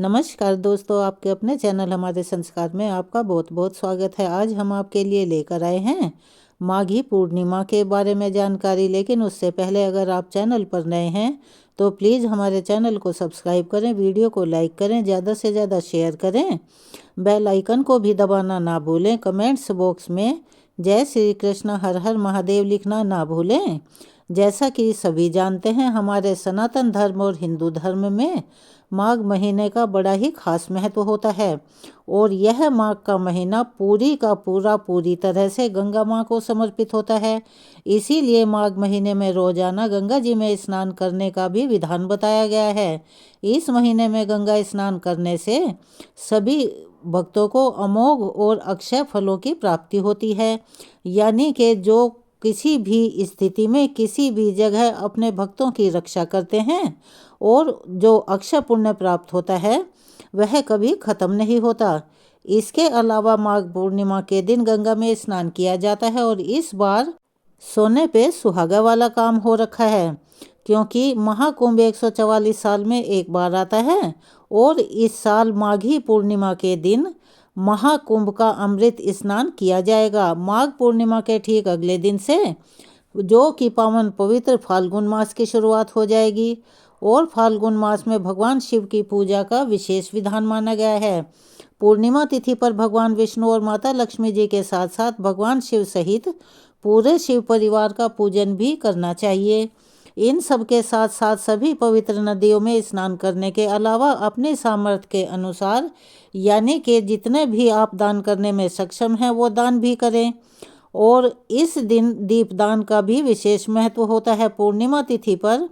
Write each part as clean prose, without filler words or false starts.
नमस्कार दोस्तों, आपके अपने चैनल हमारे संस्कार में आपका बहुत बहुत स्वागत है। आज हम आपके लिए लेकर आए हैं माघी पूर्णिमा के बारे में जानकारी। लेकिन उससे पहले अगर आप चैनल पर नए हैं तो प्लीज़ हमारे चैनल को सब्सक्राइब करें, वीडियो को लाइक करें, ज़्यादा से ज़्यादा शेयर करें, बेल आइकन को भी दबाना ना भूलें। कमेंट्स बॉक्स में जय श्री कृष्ण हर हर महादेव लिखना ना भूलें। जैसा कि सभी जानते हैं, हमारे सनातन धर्म और हिंदू धर्म में माघ महीने का बड़ा ही खास महत्व होता है और यह माघ का महीना पूरी तरह से गंगा माँ को समर्पित होता है। इसीलिए माघ महीने में रोजाना गंगा जी में स्नान करने का भी विधान बताया गया है। इस महीने में गंगा स्नान करने से सभी भक्तों को अमोघ और अक्षय फलों की प्राप्ति होती है। यानी कि जो किसी भी स्थिति में किसी भी जगह अपने भक्तों की रक्षा करते हैं और जो अक्षय पुण्य प्राप्त होता है वह कभी खत्म नहीं होता। इसके अलावा माघ पूर्णिमा के दिन गंगा में स्नान किया जाता है और इस बार सोने पे सुहागा वाला काम हो रखा है, क्योंकि महाकुंभ 144 साल में एक बार आता है और इस साल माघी पूर्णिमा के दिन महाकुंभ का अमृत स्नान किया जाएगा। माघ पूर्णिमा के ठीक अगले दिन से जो कि पावन पवित्र फाल्गुन मास की शुरुआत हो जाएगी और फाल्गुन मास में भगवान शिव की पूजा का विशेष विधान माना गया है। पूर्णिमा तिथि पर भगवान विष्णु और माता लक्ष्मी जी के साथ साथ भगवान शिव सहित पूरे शिव परिवार का पूजन भी करना चाहिए। इन सब के साथ साथ सभी पवित्र नदियों में स्नान करने के अलावा अपने सामर्थ्य के अनुसार, यानी कि जितने भी आप दान करने में सक्षम हैं वो दान भी करें। और इस दिन दीपदान का भी विशेष महत्व होता है। पूर्णिमा तिथि पर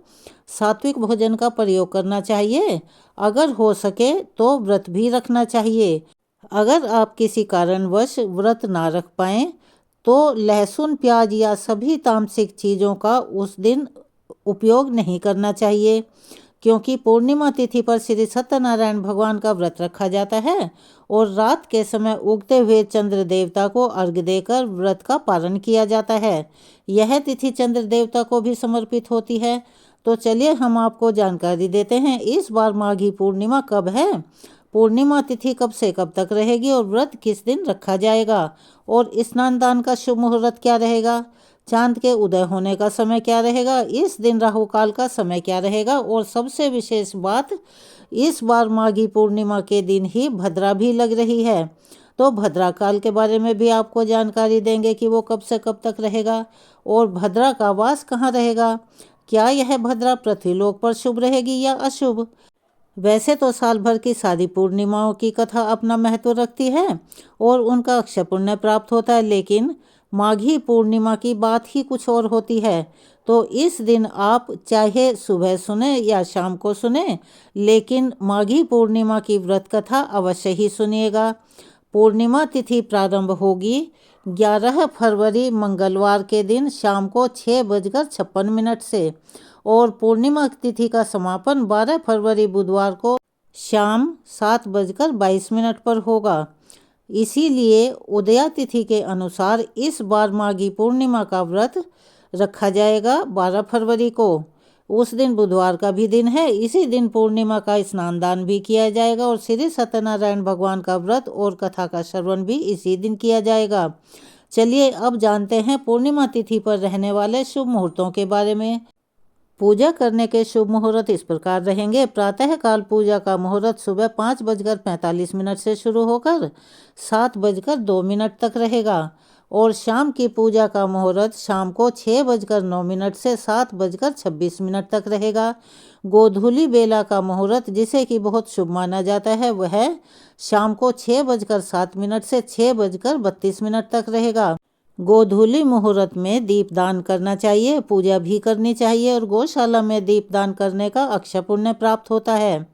सात्विक भोजन का प्रयोग करना चाहिए। अगर हो सके तो व्रत भी रखना चाहिए। अगर आप किसी कारणवश व्रत ना रख पाएं तो लहसुन, प्याज या सभी तामसिक चीज़ों का उस दिन उपयोग नहीं करना चाहिए, क्योंकि पूर्णिमा तिथि पर श्री सत्यनारायण भगवान का व्रत रखा जाता है और रात के समय उगते हुए चंद्र देवता को अर्घ्य देकर व्रत का पालन किया जाता है। यह तिथि चंद्र देवता को भी समर्पित होती है। तो चलिए हम आपको जानकारी देते हैं, इस बार माघी पूर्णिमा कब है, पूर्णिमा तिथि कब से कब तक रहेगी और व्रत किस दिन रखा जाएगा, और स्नान दान का शुभ मुहूर्त क्या रहेगा, चांद के उदय होने का समय क्या रहेगा, इस दिन राहु काल का समय क्या रहेगा, और सबसे विशेष बात, इस बार माघी पूर्णिमा के दिन ही भद्रा भी लग रही है। तो भद्रा काल के बारे में भी आपको जानकारी देंगे कि वो कब से कब तक रहेगा और भद्रा का वास कहाँ रहेगा। क्या यह भद्रा पृथ्वीलोक पर शुभ रहेगी या अशुभ। वैसे तो साल भर की सारी पूर्णिमाओं की कथा अपना महत्व रखती है और उनका अक्षय पुण्य प्राप्त होता है, लेकिन माघी पूर्णिमा की बात ही कुछ और होती है। तो इस दिन आप चाहे सुबह सुने या शाम को सुने, लेकिन माघी पूर्णिमा की व्रत कथा अवश्य ही सुनिएगा। पूर्णिमा तिथि प्रारंभ होगी 11 फरवरी मंगलवार के दिन शाम को 6:56 से और पूर्णिमा तिथि का समापन 12 फरवरी बुधवार को शाम 7:22 पर होगा। इसीलिए उदया तिथि के अनुसार इस बार माघी पूर्णिमा का व्रत रखा जाएगा 12 फरवरी को। उस दिन बुधवार का भी दिन है। इसी दिन पूर्णिमा का स्नान दान भी किया जाएगा और श्री सत्यनारायण भगवान का व्रत और कथा का श्रवण भी इसी दिन किया जाएगा। चलिए अब जानते हैं पूर्णिमा तिथि पर रहने वाले शुभ मुहूर्तों के बारे में। पूजा करने के शुभ मुहूर्त इस प्रकार रहेंगे। प्रातः काल पूजा का मुहूर्त सुबह 5:45 से शुरू होकर 7:02 तक रहेगा और शाम की पूजा का मुहूर्त शाम को 6:09 से 7:26 तक रहेगा। गोधूली बेला का मुहूर्त, जिसे कि बहुत शुभ माना जाता है, वह शाम को 6:07 से 6:32 तक रहेगा। गोधूली मुहूर्त में दीपदान करना चाहिए, पूजा भी करनी चाहिए और गौशाला में दीपदान करने का अक्षय पुण्य प्राप्त होता है।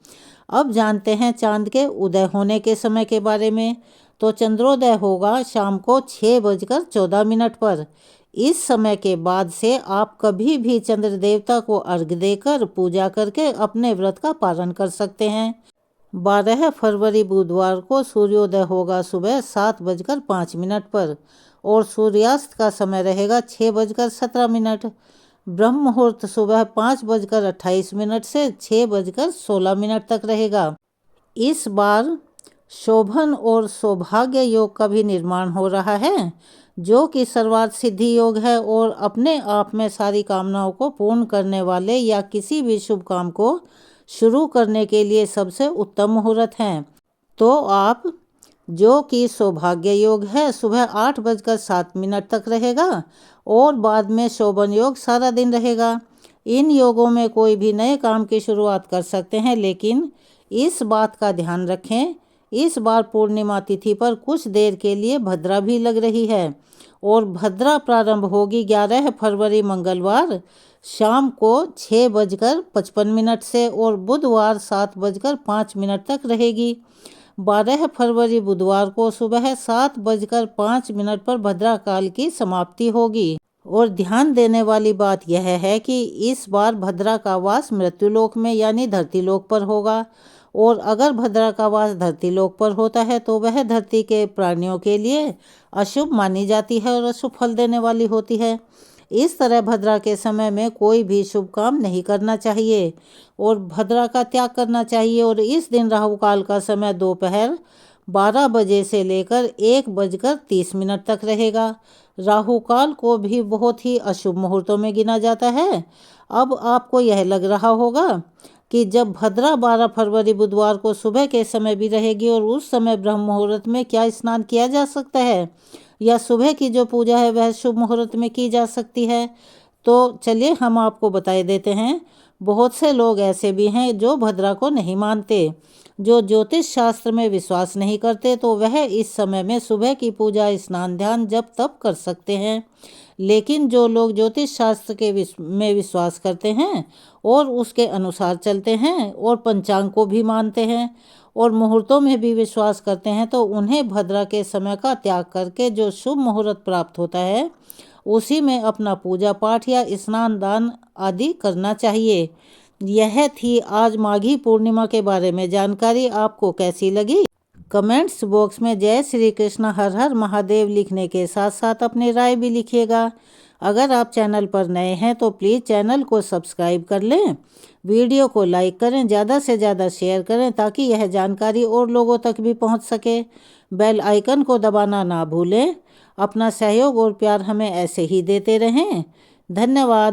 अब जानते हैं चांद के उदय होने के समय के बारे में। तो चंद्रोदय होगा शाम को 6:14 पर। इस समय के बाद से आप कभी भी चंद्र देवता को अर्घ्य देकर पूजा करके अपने व्रत का पालन कर सकते हैं। 12 फरवरी बुधवार को सूर्योदय होगा सुबह 7:05 पर और सूर्यास्त का समय रहेगा 6:17। ब्रह्म मुहूर्त सुबह 5:28 से 6:16 तक रहेगा। इस बार शोभन और सौभाग्य योग का भी निर्माण हो रहा है, जो कि सर्वार्थ सिद्धि योग है और अपने आप में सारी कामनाओं को पूर्ण करने वाले या किसी भी शुभ काम को शुरू करने के लिए सबसे उत्तम मुहूर्त है। तो आप, जो कि सौभाग्य योग है, सुबह 8:07 तक रहेगा और बाद में शोभन योग सारा दिन रहेगा। इन योगों में कोई भी नए काम की शुरुआत कर सकते हैं, लेकिन इस बात का ध्यान रखें, इस बार पूर्णिमा तिथि पर कुछ देर के लिए भद्रा भी लग रही है और भद्रा प्रारंभ होगी 11 फरवरी मंगलवार शाम को 6:55 से और बुधवार 7:05 तक रहेगी। 12 फरवरी बुधवार को सुबह 7:05 पर भद्रा काल की समाप्ति होगी। और ध्यान देने वाली बात यह है कि इस बार भद्रा का वास मृत्युलोक में यानी धरतीलोक पर होगा, और अगर भद्रा का वास धरतीलोक पर होता है तो वह धरती के प्राणियों के लिए अशुभ मानी जाती है और अशुभ फल देने वाली होती है। इस तरह भद्रा के समय में कोई भी शुभ काम नहीं करना चाहिए और भद्रा का त्याग करना चाहिए। और इस दिन राहु काल का समय दोपहर 12 बजे से लेकर 1:30 तक रहेगा। राहु काल को भी बहुत ही अशुभ मुहूर्तों में गिना जाता है। अब आपको यह लग रहा होगा कि जब भद्रा 12 फरवरी बुधवार को सुबह के समय भी रहेगी और उस समय ब्रह्म मुहूर्त में क्या स्नान किया जा सकता है या सुबह की जो पूजा है वह शुभ मुहूर्त में की जा सकती है, तो चलिए हम आपको बता देते हैं। बहुत से लोग ऐसे भी हैं जो भद्रा को नहीं मानते, जो ज्योतिष शास्त्र में विश्वास नहीं करते, तो वह इस समय में सुबह की पूजा, स्नान, ध्यान, जप, तप कर सकते हैं। लेकिन जो लोग ज्योतिष शास्त्र के में विश्वास करते हैं और उसके अनुसार चलते हैं और पंचांग को भी मानते हैं और मुहूर्तों में भी विश्वास करते हैं, तो उन्हें भद्रा के समय का त्याग करके जो शुभ मुहूर्त प्राप्त होता है उसी में अपना पूजा पाठ या स्नान दान आदि करना चाहिए। यह थी आज माघी पूर्णिमा के बारे में जानकारी। आपको कैसी लगी? कमेंट्स बॉक्स में जय श्री कृष्ण, हर हर महादेव लिखने के साथ साथ अपनी राय भी लिखिएगा। अगर आप चैनल पर नए हैं तो प्लीज़ चैनल को सब्सक्राइब कर लें, वीडियो को लाइक करें, ज़्यादा से ज़्यादा शेयर करें ताकि यह जानकारी और लोगों तक भी पहुंच सके। बेल आइकन को दबाना ना भूलें। अपना सहयोग और प्यार हमें ऐसे ही देते रहें। धन्यवाद।